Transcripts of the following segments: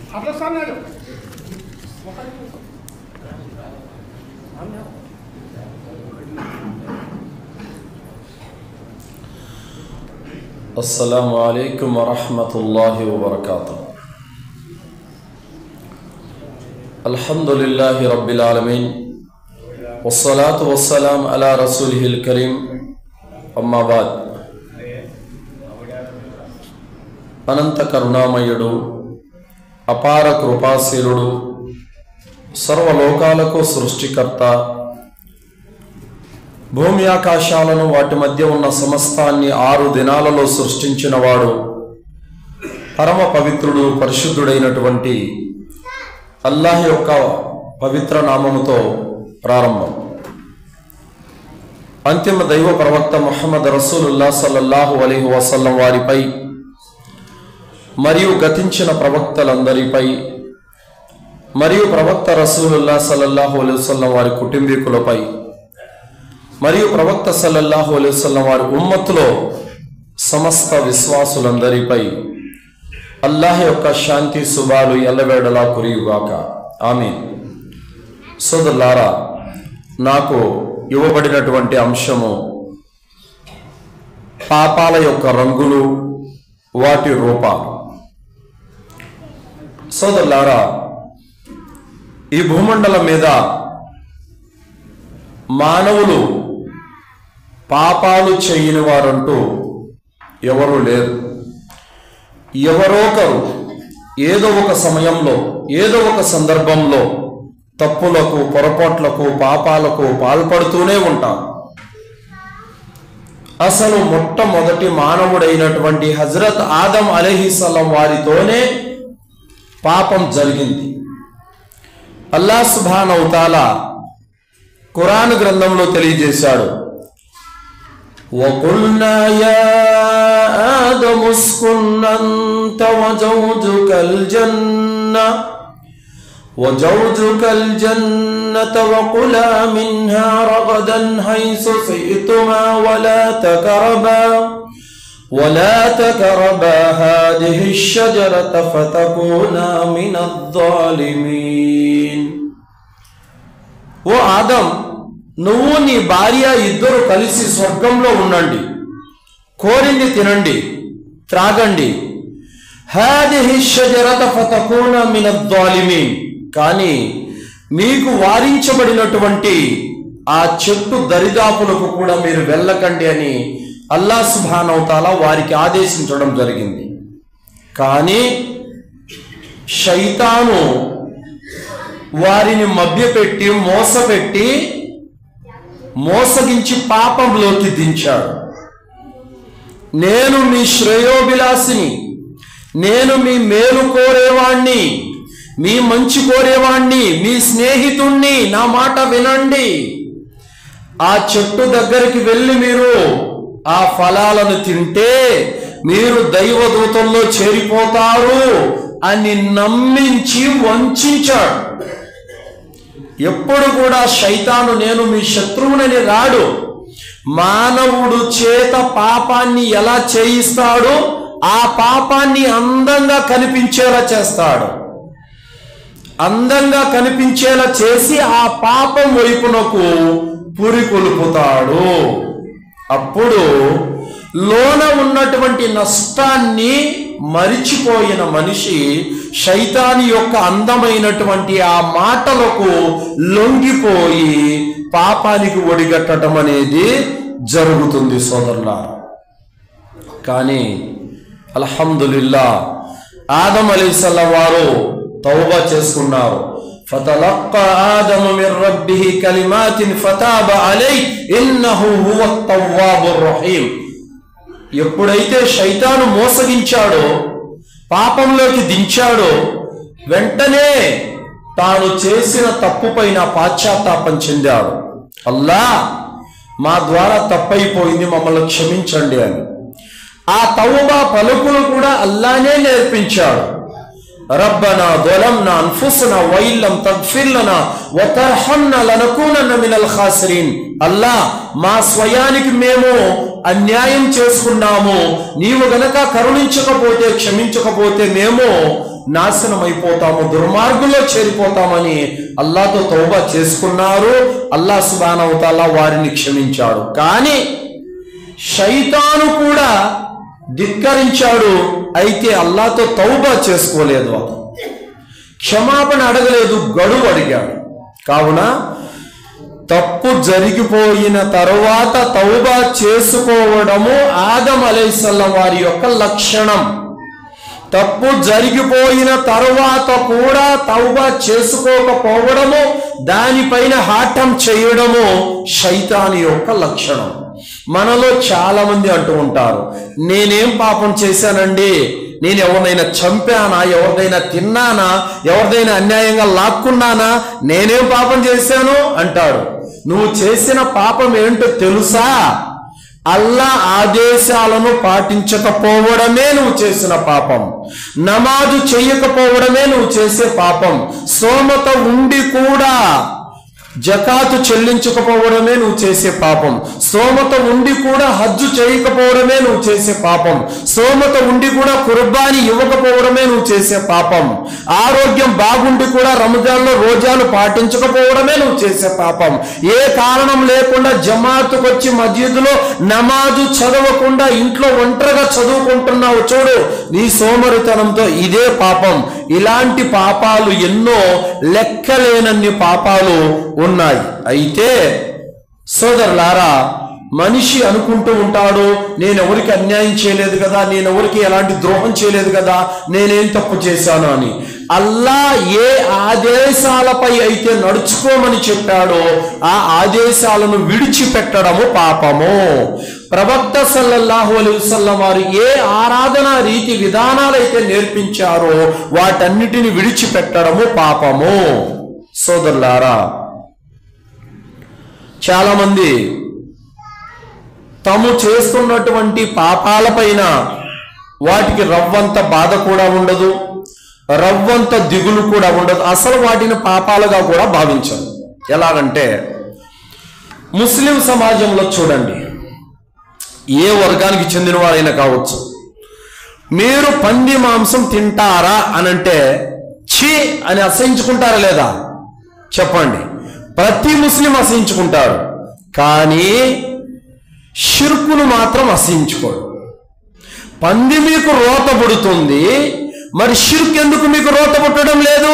अस्सलामु अलैकुम वरहमतुल्लाहि वबरकातुहू। अल्हम्दुलिल्लाहि रब्बिल आलमीन वस्सलातु वस्सलाम अला रसूलिहिल करीम अम्मा बाद। अनंत करुणामयुडु अपार कृपाशीलुडु सर्वलोकाలకు సృష్టికర్త భూమి ఆకాశాలను వాటి మధ్య ఉన్న సమస్తాన్ని 6 దినాలలో సృష్టించినవాడు పరమ పవిత్రుడు పరిశుద్ధుడైనటువంటి అల్లాహ్ యొక్క పవిత్ర నామముతో ప్రారంభం। అంతిమ దైవ ప్రవక్త ముహమ్మద్ రసూలుల్లాహ్ సల్లల్లాహు అలైహి వసల్లం వారిపై మరియు గతించిన ప్రవక్తలందరిపై మరియు ప్రవక్త రసూలుల్లాహ్ సల్లల్లాహు అలైహి వసల్లం వారి కుటుంబీకులపై మరియు ప్రవక్త సల్లల్లాహు అలైహి వసల్లం వారి ఉమ్మత్తులో సమస్త విశ్వాసులందరిపై అల్లాహ్ యొక్క శాంతి శుభాలు ఎల్లవేళలా కురియుగాక, ఆమీన్। సోదరులారా, నాకు ఇవ్వబడినటువంటి అంశము పాపాల యొక్క రంగులు, వాటి రూపాలు। సోదరులారా, ఈ భూమండలం మీద మానవులు పాపాలు చేయని వారంటూ ఎవరూ లేరు। ఎవరొకరు ఏదో ఒక సమయంలో ఏదో ఒక సందర్భంలో తప్పులకు, పొరపాట్లకు, పాపాలకు పాల్పడుతూనే ఉంటారు। అసలు మొట్టమొదటి మానవుడైనటువంటి హజరత్ ఆదం అలైహిస్సలాం వారితోనే పాపం జరిగింది। అల్లాహ్ సుబ్హానహు తఆలా ఖురాన్ గ్రంథంలో తెలియజేశాడు, వకుల్నా యా ఆదము ఉస్కున్ అంత వజౌజుకల్ జన్నత వకులా మిన్హా రగదన్ హైసు శి'తుమా వలా తకరబా హాదిహి షజరత ఫతకూనా మినద్-ظాలిమీన్। ఓ ఆదం, నువ్వు నీ భార్య ఇద్దరు కలిసి స్వర్గంలో ఉండండి, కోరింది తినండి, త్రాగండి। హాదిహి షజరత ఫతకూనా మినద్-ظాలిమీన్, కానీ మీకు వారించబడినటువంటి ఆ చెట్టు దరిదాపులకు కూడా మీరు వెళ్ళకండి అని అల్లాహ్ సుబ్హానహు తఆలా వారికి ఆదేశించడం జరిగింది। కానీ శైతాను వారిని మభ్యపెట్టి మోసగించి పాపంలోకి దించాడు। నేను మీ శ్రేయోభిలాషిని, నేను మీ మేలు కోరేవాణ్ణి, మీ మంచి కోరేవాణ్ణి, మీ స్నేహితుణ్ణి, నా మాట వినండి, ఆ చెట్టు దగ్గరికి వెళ్ళి మీరు ఆ ఫలాలను తింటే మీరు దైవదూతల్లో చేరిపోతారు అని నమ్మించి వంచాడు। ఎప్పుడు కూడా శైతాను నేను మీ శత్రువునని రాడు, మానవుడు చేత పాపాన్ని ఎలా చేయిస్తాడో ఆ పాపాన్ని అందంగా కనిపించేలా చేస్తాడు, అందంగా కనిపించేలా చేసి ఆ పాపం వైపునకు పురికొల్పుతాడు। అప్పుడు లోన ఉన్నటువంటి నష్టాన్ని మరిచిపోయిన మనిషి శైతాని యొక్క అందమైనటువంటి ఆ మాటలకు లొంగిపోయి పాపానికి ఒడిగట్టడం అనేది జరుగుతుంది సోదరులారా। కానీ అల్హమ్దులిల్లాహ్ ఆదం అలైహిస్సలాం వారు తౌబా చేసుకున్నారు। ఫతలక్కా ఆదము మిర్ రబ్బిహి కలిమాతిన్ ఫతాబ అలైహి ఇన్నహు హువత్ తవ్వాబుర్ రహీం। ఎప్పుడైతే శైతాను మోసగించాడో, పాపంలోకి దించాడో, వెంటనే తాను చేసిన తప్పుపైన పాశ్చాత్తాపం చెందాడు। అల్లాహ్, మా ద్వారా తప్పైపోయింది, మమ్మల్ని క్షమించండి అని ఆ తౌబా పలుకులు కూడా అల్లాహనే నేర్పించాడు। రబ్బనా ظلمنا انفسنا وان لم تغفر لنا وترحمنا لنكونن من الخاسرين। అల్లాహ్, మా స్వయానికి మేము అన్యాయం చేసుకున్నాము, నీవు గనక కరుణించకపోతే, క్షమించకపోతే మేము నాశనం అయిపోతాము, దుర్మార్గుల్లో చేరిపోతామని అల్లాహ్తో తౌబా చేసుకున్నారు. అల్లాహ్ సుబ్హానహు వ తఆలా వారిని క్షమించాడు. కానీ శైతాను కూడా ధిక్కరించాడు. అయితే అల్లాహ్తో తౌబా చేసుకోలేదు, క్షమాపణ అడగలేదు, గడువు అడిగాడు. కావున తప్పు జరిగిపోయిన తరువాత తౌబా చేసుకోవడము ఆదం అలైహిస్సలాం వారి యొక్క లక్షణం. తప్పు జరిగిపోయిన తరువాత కూడా తౌబా చేసుకోకపోవడము, దానిపైన హాటం చేయడము శైతాను యొక్క లక్షణం. మనలో చాలా మంది అంటూ ఉంటారు, నేనేం పాపం చేశానండి, నేను ఎవరినైనా చంపానా, ఎవరిదైనా తిన్నానా, ఎవరిదైనా అన్యాయంగా లాక్కున్నానా, నేనేం పాపం చేశాను అంటాడు. నువ్వు చేసిన పాపం ఏంటో తెలుసా? అల్లాహ్ ఆదేశాలను పాటించకపోవడమే నువ్వు చేసిన పాపం. నమాజు చేయకపోవడమే నువ్వు చేసే పాపం. స్తోమత ఉండి కూడా జకాతు చెల్లించకపోవడమే నువ్వు చేసే పాపం. స్తోమత ఉండి కూడా హజ్జు చేయకపోవడమే నువ్వు చేసే పాపం. స్తోమత ఉండి కూడా కుర్బానీ ఇవ్వకపోవడమే నువ్వు చేసే పాపం. ఆరోగ్యం బాగుండి కూడా రంజాన్లో రోజాలు పాటించకపోవడమే నువ్వు చేసే పాపం. ఏ కారణం లేకుండా జమాతుకు వచ్చి మస్జిద్లో నమాజు చదవకుండా ఇంట్లో ఒంటరిగా చదువుకుంటున్నావు చూడు, నీ సోమరితనంతో ఇదే పాపం. ఇలాంటి పాపాలు ఎన్నో, లెక్కలేనన్ని పాపాలు ఉన్నాయి. అయితే సోదరులారా, మనిషి అనుకుంటూ ఉంటాడు, నేను ఎవరికి అన్యాయం చేయలేదు కదా, నేను ఎవరికి ఎలాంటి ద్రోహం చేయలేదు కదా, నేనేం తప్పు చేశాను అని. అల్లాహ్ ఏ ఆదేశాలపై అయితే నడుచుకోమని చెప్పాడో ఆ ఆదేశాలను విడిచిపెట్టడము పాపము. ప్రవక్త సల్లల్లాహు అలైహి వసల్లం వారు ఏ ఆరాధనా రీతి విధానాలైతే నేర్పించారో వాటన్నిటిని విడిచిపెట్టడము పాపము. సోదరులారా, చాలా మంది తాము చేస్తున్నటువంటి పాపాలపైన వాటికి రవ్వంత బాధ కూడా ఉండదు, రవ్వంత దిగులు కూడా ఉండదు, అసలు వాటిని పాపాలుగా కూడా భావించరు. ఎలాగంటే ముస్లిం సమాజంలో చూడండి, ఏ వర్గానికి చెందిన వారైనా కావచ్చు, మీరు పంది మాంసం తింటారా అనంటే ఛీ అని అసహించుకుంటారా లేదా చెప్పండి? ప్రతి ముస్లిం అసహించుకుంటారు, కానీ షిర్కును మాత్రం అసహించుకోడు. పంది మీకు రోత పుడుతుంది, మరి షిర్క్ ఎందుకు మీకు రోత పుట్టడం లేదు?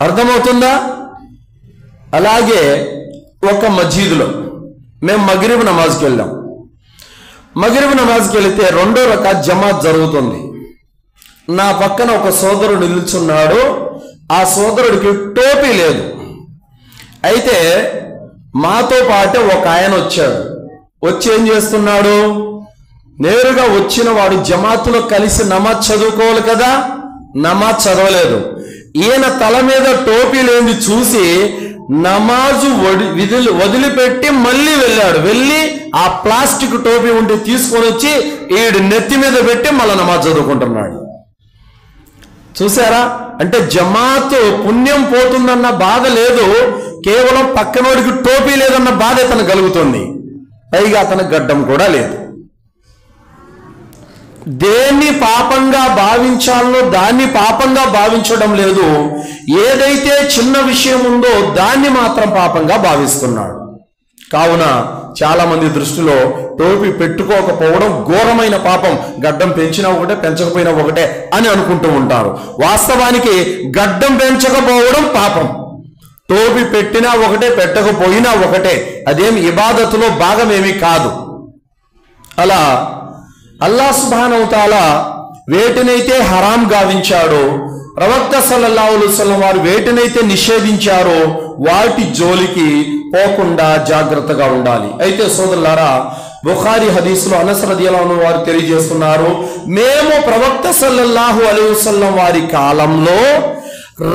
అర్థమవుతుందా? అలాగే ఒక మస్జిద్లో మేము మగ్రిబ్ నమాజ్కి వెళ్ళాం. మగ్రిబ్ నమాజ్కి వెళితే 2వ రకాత్ జమాత్ జరుగుతుంది. నా పక్కన ఒక సోదరుడు నిల్చున్నాడు. ఆ సోదరుడికి టోపీ లేదు. అయితే మాతో పాటే ఒక ఆయన వచ్చాడు. వచ్చి ఏం చేస్తున్నాడు? నేరుగా వచ్చిన వాడు జమాతులో కలిసి నమాజ్ చదువుకోవాలి కదా, నమాజ్ చదవలేదు. ఈయన తల మీద టోపీ లేని చూసి నమాజు వదిలిపెట్టి మళ్ళీ వెళ్ళాడు. వెళ్ళి ఆ ప్లాస్టిక్ టోపీ ఉంటే తీసుకొని వచ్చి ఈడు నెత్తి మీద పెట్టి మళ్ళీ నమాజ్ చదువుకుంటున్నాడు. చూసారా? అంటే జమాతు పుణ్యం పోతుందన్న బాధ లేదు, కేవలం పక్కనోడికి టోపీ లేదన్న బాధ అతను కలుగుతుంది. పైగా అతను గడ్డం కూడా లేదు. దేన్ని పాపంగా భావించాలనో దాన్ని పాపంగా భావించడం లేదు. ఏదైతే చిన్న విషయం ఉందో దాన్ని మాత్రం పాపంగా భావిస్తున్నాడు. కావున చాలా మంది దృష్టిలో టోపీ పెట్టుకోకపోవడం ఘోరమైన పాపం. గడ్డం పెంచినా ఒకటే, పెంచకపోయినా ఒకటే అని అనుకుంటూ ఉంటారు. వాస్తవానికి గడ్డం పెంచకపోవడం పాపం, టోపీ పెట్టినా ఒకటే, పెట్టకపోయినా ఒకటే. అదేమి ఇబాదతులో భాగమేమీ కాదు. అలా అల్లాహ్ సుబ్హానహు వ తఆలా వేటినైతే హరాం గావించాడో, ప్రవక్త సల్లల్లాహు అలైహి వసల్లం వారు వేటినైతే నిషేధించారో వాటి జోలికి పోకుండా జాగ్రత్తగా ఉండాలి. అయితే సోదరులారా, బుఖారీ హదీసులో అనస్ రదియల్లాహు అన్హు వారు తెలియజేస్తున్నారు, మేము ప్రవక్త సల్లల్లాహు అలైహి వసల్లం వారి కాలంలో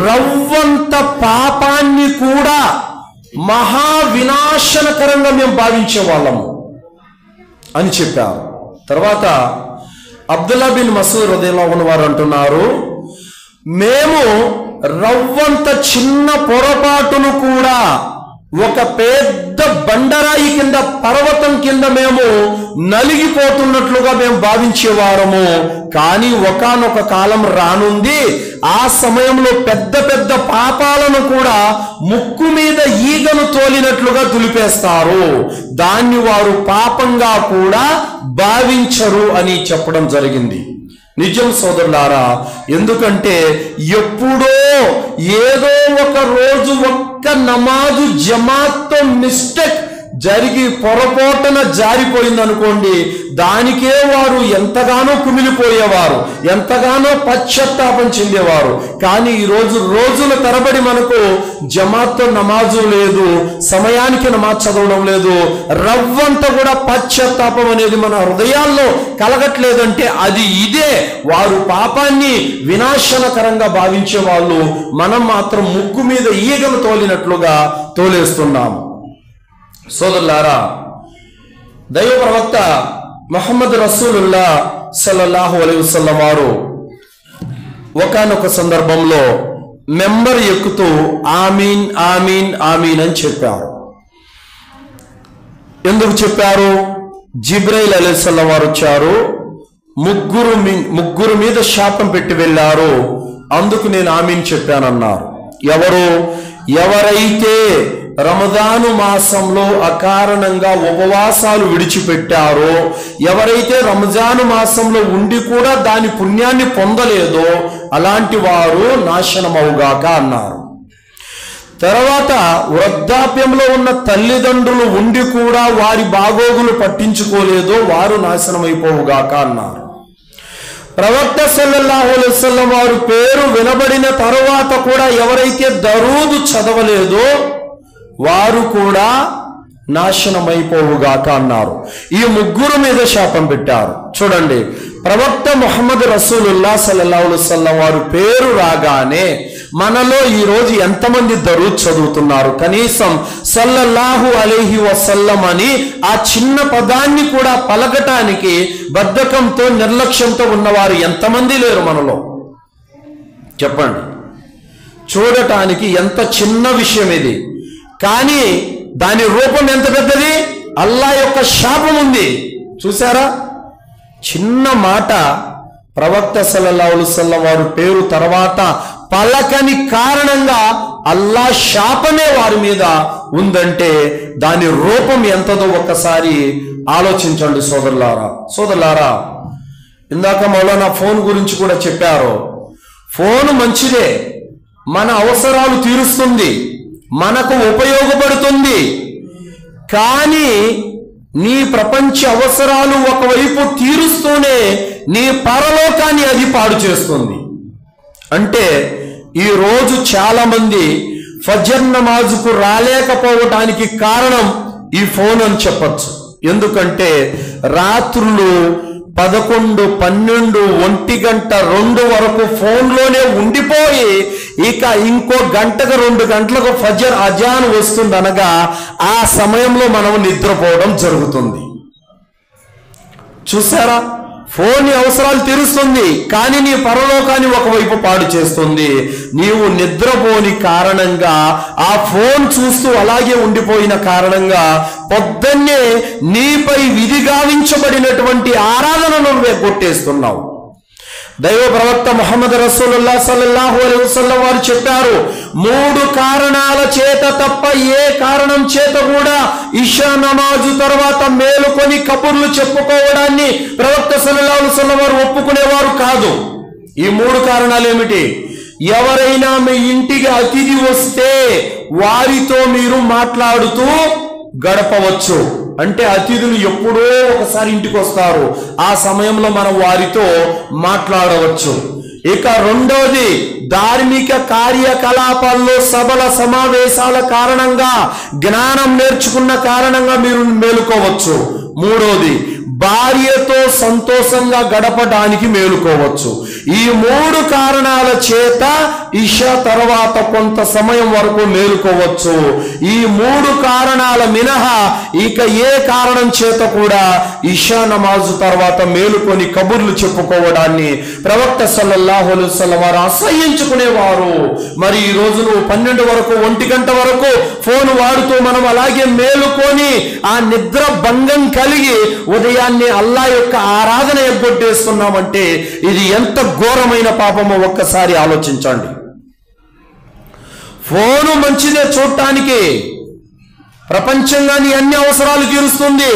రవ్వంత పాపాన్ని కూడా మహా వినాశనకరంగా మేము భావించే వాళ్ళము అని చెప్పారు. తర్వాత అబ్దుల్లా బిన్ మసూద్ రదియల్లాహు అన్హు వారు అంటున్నారు, మేము రవ్వంత చిన్న పొరపాటును కూడా ఒక పెద్ద బండరాయి కింద, పర్వతం కింద మేము నలిగిపోతున్నట్లుగా మేము భావించేవారము. కానీ ఒకానొక కాలం రానుంది, ఆ సమయంలో పెద్ద పెద్ద పాపాలను కూడా ముక్కు మీద ఈగను తోలినట్లుగా దులిపేస్తారు, దాన్ని వారు పాపంగా కూడా భావించరు అని చెప్పడం జరిగింది. నిజం సోదరులారా, ఎందుకంటే ఎప్పుడో ఏదో ఒక రోజు ఒక్క నమాజు జమాత్తో మిస్టేక్ జరిగి పొరపాటున జారిపోయిందనుకోండి, దానికే వారు ఎంతగానో కుమిలిపోయేవారు, ఎంతగానో పశ్చాత్తాపం చెందేవారు. కానీ ఈరోజు రోజుల తరబడి మనకు జమాత్తో నమాజు లేదు, సమయానికి నమాజ్ చదవడం లేదు, రవ్వంతా కూడా పశ్చాత్తాపం అనేది మన హృదయాల్లో కలగట్లేదంటే అది ఇదే. వారు పాపాన్ని వినాశనకరంగా భావించే వాళ్ళు, మనం మాత్రం ముక్కు మీద ఈగను తోలినట్లుగా తోలేస్తున్నాము. సోదరులారా, దైవ ప్రవక్త ముహమ్మద్ రసూలుల్లా సల్లల్లాహు అలైహి వసల్లం వారు ఒకానొక సందర్భంలో మెంబర్ ఎక్కుతూ ఆమీన్ ఆమీన్ ఆమీన్ అని చెప్పారు. ఎందుకు చెప్పారు? జిబ్రైల్ అలైహిస్సలాం వారు వచ్చారు, ముగ్గురు మీద శాపం పెట్టి వెళ్ళారు, అందుకు నేను ఆమీన్ చెప్పానన్నారు. ఎవరైతే రమదాను మాసంలో అకారణంగా ఉపవాసాలు విడిచిపెట్టారో, ఎవరైతే రంజాను మాసంలో ఉండి కూడా దాని పుణ్యాన్ని పొందలేదో అలాంటి వారు నాశనమవుగాక అన్నారు. తర్వాత వృద్ధాప్యంలో ఉన్న తల్లిదండ్రులు ఉండి కూడా వారి బాగోగులు పట్టించుకోలేదో వారు నాశనమైపోవుగాక అన్నారు. ప్రవక్త సల్లల్లాహు అలైహి వసల్లం వారు పేరు వినబడిన తరువాత కూడా ఎవరైతే దరూదు చదవలేదో వారు కూడా నాశనమైపోవుగాక అన్నారు. ఈ ముగ్గురు మీద శాపం పెట్టారు. చూడండి, ప్రవక్త ముహమ్మద్ రసూలుల్లా సల్లల్లాహు అలైహి వసల్లం వారు పేరు రాగానే మనలో ఈరోజు ఎంతమంది దరూద్ చదువుతున్నారు? కనీసం సల్లల్లాహు అలైహి వసల్లం అని ఆ చిన్న పదాన్ని కూడా పలకటానికి బద్ధకంతో నిర్లక్ష్యంతో ఉన్నవారు ఎంతమంది లేరు మనలో? చెప్పండి. చూడటానికి ఎంత చిన్న విషయం ఇది, కానీ దాని రూపం ఎంత పెద్దది. అల్లాహ్ యొక్క శాపం ఉంది. చూసారా? చిన్న మాట ప్రవక్త సల్లల్లాహు అలైహి వసల్లం వారు పేరు తర్వాత పలకని కారణంగా అల్లాహ్ శాపమే వారి మీద ఉందంటే దాని రూపం ఎంతదో ఒక్కసారి ఆలోచించండి సోదరులారా. ఇందాక మౌలానా ఫోన్ గురించి కూడా చెప్పారు. ఫోన్ మంచిదే, మన అవసరాలు తీరుస్తుంది, మనకు ఉపయోగపడుతుంది. కానీ నీ ప్రపంచ అవసరాలు ఒకవైపు తీరుస్తూనే నీ పరలోకాన్ని అది పాడు చేస్తుంది. అంటే ఈరోజు చాలా మంది ఫజర్ నమాజుకు రాలేకపోవటానికి కారణం ఈ ఫోన్ అని చెప్పచ్చు. ఎందుకంటే రాత్రులు 11, 12, 1 గంట 2 వరకు ఫోన్లోనే ఉండిపోయి ఇక ఇంకో గంటకు 2 గంటలకు ఫజర్ అజాన్ వస్తుంది అనగా ఆ సమయంలో మనం నిద్రపోవడం జరుగుతుంది. చూసారా? ఫోన్ అవసరాలు తీరుస్తుంది, కానీ నీ పరలోకాన్ని ఒకవైపు పాడు చేస్తుంది. నీవు నిద్రపోని కారణంగా, ఆ ఫోన్ చూస్తూ అలాగే ఉండిపోయిన కారణంగా పొద్దున్నే నీపై విధిగావించబడినటువంటి ఆరాధనను నువ్వే కొట్టేస్తున్నావు. దైవ ప్రవక్త ముహమ్మద్ రసూలుల్లా సల్లల్లాహు అలైహి వసల్లం వారు చెప్పారు, 3 కారణాల చేత తప్ప ఏ కారణం చేత కూడా ఇషా నమాజు తర్వాత మేలుకొని కబుర్లు చెప్పుకోవడాన్ని ప్రవక్త సల్లల్లాహు అలైహి వసల్లం వారు ఒప్పుకునేవారు కాదు. ఈ 3 కారణాలు ఏమిటి? ఎవరైనా మీ ఇంటికి అతిథి వస్తే వారితో మీరు మాట్లాడుతూ గడపవచ్చు. అంటే అతిథులు ఎప్పుడో ఒకసారి ఇంటికి వస్తారు, ఆ సమయంలో మనం వారితో మాట్లాడవచ్చు. ఇక రెండోది, ధార్మిక కార్యకలాపాల్లో సభల సమావేశాల కారణంగా జ్ఞానం నేర్చుకున్న కారణంగా మీరు మేలుకోవచ్చు. మూడోది, భార్యతో సంతోషంగా గడపడానికి మేలుకోవచ్చు. ఈ 3 కారణాల చేత ఇషా తర్వాత కొంత సమయం వరకు మేలుకోవచ్చు. ఈ 3 కారణాల మినహా ఇక ఏ కారణం చేత కూడా ఇషా నమాజు తర్వాత మేలుకొని కబుర్లు చెప్పుకోవడాన్ని ప్రవక్త సల్లల్లాహు అలైహి వసల్లం వారు అసహ్యించుకునేవారు. మరి ఈ రోజు నువ్వు 12 వరకు 1 గంట వరకు ఫోన్ వాడుతూ మనం అలాగే మేలుకొని ఆ నిద్ర భంగం కలిగి ఉదయాన్నే సమయాన్ని అల్లా యొక్క ఆరాధన ఎగ్గొట్టేస్తున్నామంటే ఇది ఎంత ఘోరమైన పాపమో ఒక్కసారి ఆలోచించండి. ఫోను మంచిదే చూడటానికి, ప్రపంచంగా నీ అన్ని అవసరాలు తీరుస్తుంది,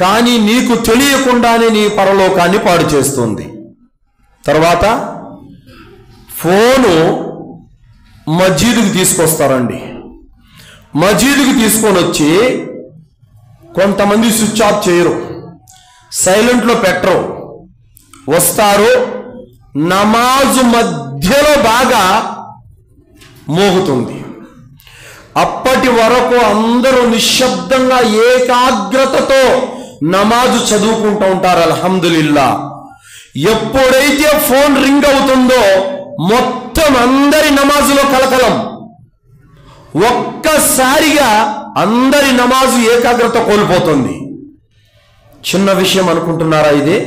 కానీ నీకు తెలియకుండానే నీ పరలోకాన్ని పాడు చేస్తుంది. తర్వాత ఫోను మస్జిద్కి తీసుకొస్తారండి. మస్జిద్కి తీసుకొని వచ్చి కొంతమంది స్విచ్ ఆఫ్ చేయరు, సైలెంట్లో పెట్టరు, వస్తారు, నమాజు మధ్యలో బాగా మోగుతుంది. అప్పటి వరకు అందరూ నిశ్శబ్దంగా ఏకాగ్రతతో నమాజు చదువుకుంటూ ఉంటారు. అల్హమ్దులిల్లా. ఎప్పుడైతే ఫోన్ రింగ్ అవుతుందో మొత్తం అందరి నమాజులో కలకలం. ఒక్కసారిగా అందరి నమాజు ఏకాగ్రత కోల్పోతుంది. చిన్న విషయం అనుకుంటున్నారా? ఇదే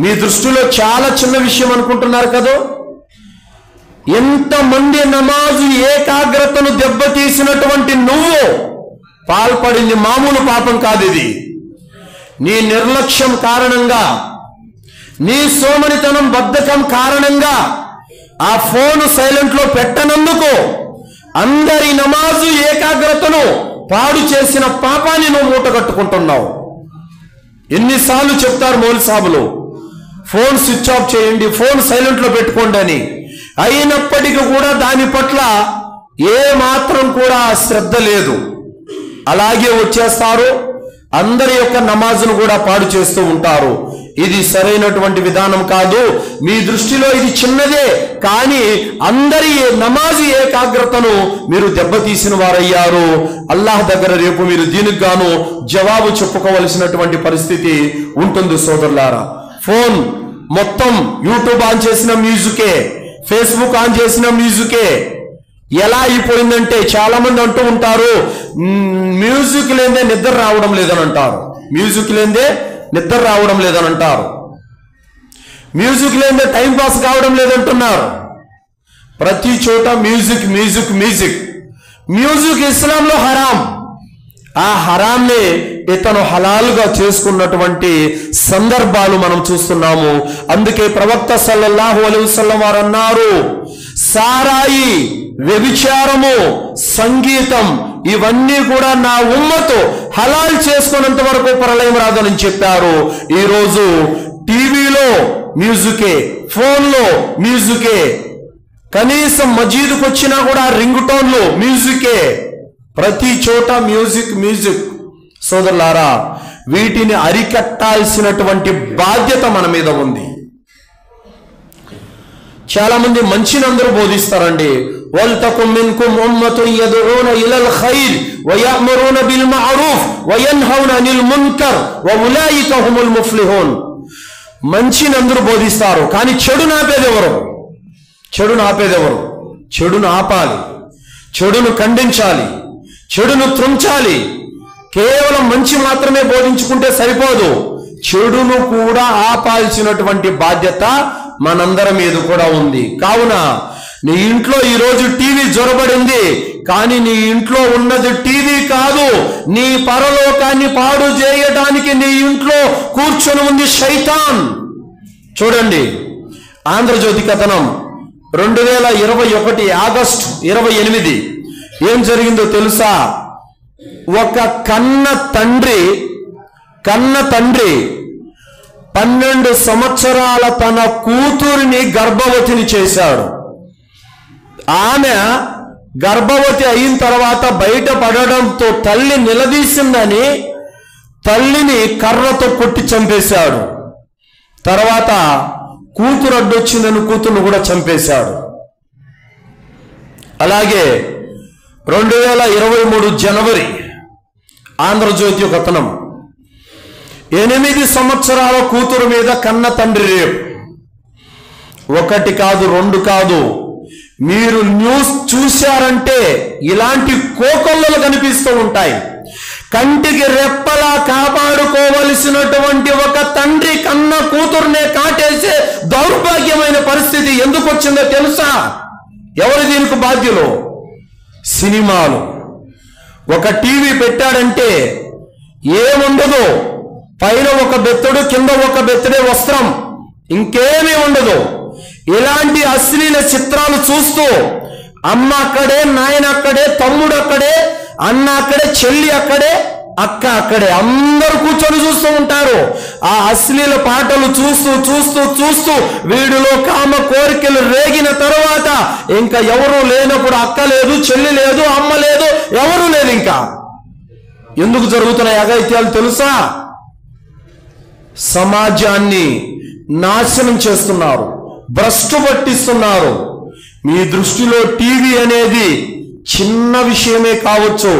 మీ దృష్టిలో చాలా చిన్న విషయం అనుకుంటున్నారు కదా? ఎంతమంది నమాజు ఏకాగ్రతను దెబ్బతీసినటువంటి నువ్వు పాల్పడింది మామూలు పాపం కాదు. ఇది నీ నిర్లక్ష్యం కారణంగా, నీ సోమరితనం బద్ధకం కారణంగా ఆ ఫోను సైలెంట్లో పెట్టనందుకు అందరి నమాజు ఏకాగ్రతను పాడు చేసిన పాపాన్ని నువ్వు మూటగట్టుకుంటున్నావు. ఎన్నిసార్లు చెప్తారు మౌలవీ సాబులు, ఫోన్ స్విచ్ ఆఫ్ చేయండి, ఫోన్ సైలెంట్లో పెట్టుకోండి అని. అయినప్పటికీ కూడా దాని పట్ల ఏ మాత్రం కూడా శ్రద్ధ లేదు. అలాగే వచ్చేస్తారు, అందరి యొక్క నమాజును కూడా పాడు చేస్తూ ఉంటారు. ఇది సరైనటువంటి విధానం కాదు. మీ దృష్టిలో ఇది చిన్నదే, కానీ అందరి నమాజు ఏకాగ్రతను మీరు దెబ్బతీసిన వారయ్యారు. అల్లాహ్ దగ్గర రేపు మీరు దీనికి గాను జవాబు చెప్పుకోవలసినటువంటి పరిస్థితి ఉంటుంది సోదరులారా. ఫోన్ మొత్తం యూట్యూబ్ ఆన్ చేసిన మ్యూజికే, ఫేస్బుక్ ఆన్ చేసిన మ్యూజికే. ఎలా అయిపోయిందంటే చాలా మంది అంటూ ఉంటారు, మ్యూజిక్ లేదే నిద్ర రావడం లేదని అంటారు. మ్యూజిక్ లేదే నిద్ర రావడం లేదని అంటారు. మ్యూజిక్ లేదే టైం పాస్ కావడం లేదంటున్నారు. ప్రతి చోట మ్యూజిక్ మ్యూజిక్ మ్యూజిక్ మ్యూజిక్ ఇస్లాంలో హరాం. ఆ హరాంని ఇతను హలాలుగా చేసుకున్నటువంటి సందర్భాలు మనం చూస్తున్నాము. అందుకే ప్రవక్త సల్లల్లాహు అలైహి వసల్లం వారు అన్నారు, సారాయి, వ్యభిచారము, సంగీతం ఇవన్నీ కూడా నా ఉమ్మతు హలాల్ చేసుకున్నంత వరకు ప్రళయం రాదని చెప్పారు. ఈరోజు టీవీలో మ్యూజికే, ఫోన్లో మ్యూజికే, కనీసం మస్జిద్కు వచ్చినా కూడా రింగ్ టోన్లు మ్యూజికే, ప్రతి చోట మ్యూజిక్ మ్యూజిక్. సోదరులారా, వీటిని అరికట్టాల్సినటువంటి బాధ్యత మన మీద ఉంది. చాలా మంది మంచిని అందరూ బోధిస్తారండి. వల్తకుమ్ మిన్కుమ్ ఉమ్మతున్ యదుఊన ఇలల్ ఖైర్ వయఅమురున బిల్ మఅరూఫ్ వయన్హౌన అనిల్ మున్కర్ వఉలైక హుముల్ ముఫ్లిహూన్. మంచిని అందరూ బోధిస్తారు, కానీ చెడును ఆపేదెవరు? చెడును ఆపేదెవరు? చెడును ఆపాలి, చెడును ఖండించాలి, చెడును త్రుంచాలి. కేవలం మంచి మాత్రమే బోధించుకుంటే సరిపోదు, చెడును కూడా ఆపాల్సినటువంటి బాధ్యత మనందరి మీద కూడా ఉంది. కావున నీ ఇంట్లో ఈరోజు టీవీ జొరబడింది, కానీ నీ ఇంట్లో ఉన్నది టీవీ కాదు, నీ పరలోకాన్ని పాడు చేయడానికి నీ ఇంట్లో కూర్చొని ఉంది శైతాన్. చూడండి, ఆంధ్రజ్యోతి కథనం 2021 ఆగస్టు 28 ఏం జరిగిందో తెలుసా? ఒక కన్న తండ్రి 12 సంవత్సరాల తన కూతురిని గర్భవతిని చేశాడు. ఆమె గర్భవతి అయిన తర్వాత బయటపడడంతో తల్లి నిలదీసిందని తల్లిని కర్రతో కొట్టి చంపేశాడు. తర్వాత కూతురు అడ్డొచ్చిందని కూతురును కూడా చంపేశాడు. అలాగే 2023 జనవరి ఆంధ్రజ్యోతి కథనం, 8 సంవత్సరాల కూతురు మీద కన్న తండ్రి రేపు. 1 కాదు 2 కాదు, మీరు న్యూస్ చూశారంటే ఇలాంటి కోకొల్లలు కనిపిస్తూ ఉంటాయి. కంటికి రెప్పలా కాపాడుకోవలసినటువంటి ఒక తండ్రి కన్న కూతురునే కాటేసే దౌర్భాగ్యమైన పరిస్థితి ఎందుకు వచ్చిందో తెలుసా? ఎవరు దీనికి బాధ్యులు? సినిమాలు. ఒక టీవీ పెట్టాడంటే ఏముండదు, పైన ఒక బెత్తడు, కింద ఒక బెత్తడే వస్త్రం, ఇంకేమీ ఉండదు. ఇలాంటి అశ్లీల చిత్రాలు చూస్తూ అమ్మ అక్కడే, నాయన అక్కడే, తమ్ముడు అక్కడే, అన్న అక్కడే, చెల్లి అక్కడే, అక్క అక్కడే, అందరూ కూర్చొని చూస్తూ ఉంటారు. ఆ అశ్లీల పాటలు చూస్తూ చూస్తూ చూస్తూ వీడిలో కామ కోరికలు రేగిన తరువాత ఇంకా ఎవరు లేనప్పుడు అక్క లేదు, చెల్లి లేదు, అమ్మ లేదు, ఎవరు లేదు. ఇంకా ఎందుకు జరుగుతున్నాయి అఘాయిత్యాలు తెలుసా? సమాజాన్ని నాశనం చేస్తున్నారు, భ్రష్టు పట్టిస్తున్నారు. మీ దృష్టిలో టీవీ అనేది చిన్న విషయమే కావచ్చు,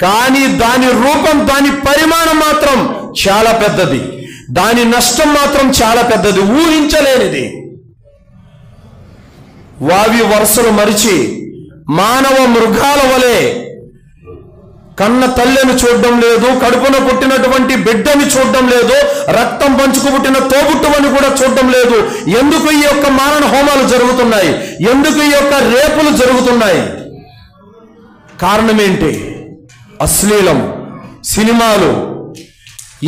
కానీ దాని రూపం, దాని పరిమాణం మాత్రం చాలా పెద్దది, దాని నష్టం మాత్రం చాలా పెద్దది, ఊహించలేనిది. వావి వరుసలు మరిచి మానవ మృగాల వలె కన్న తల్లిని చూడడం లేదు, కడుపున పుట్టినటువంటి బిడ్డని చూడడం లేదు, రక్తం పంచుకు పుట్టిన తోబుట్టువని కూడా చూడడం లేదు. ఎందుకు ఈ యొక్క మారణ హోమాలు జరుగుతున్నాయి? ఎందుకు ఈ యొక్క రేపులు జరుగుతున్నాయి? కారణం ఏంటి? అశ్లీలం, సినిమాలు.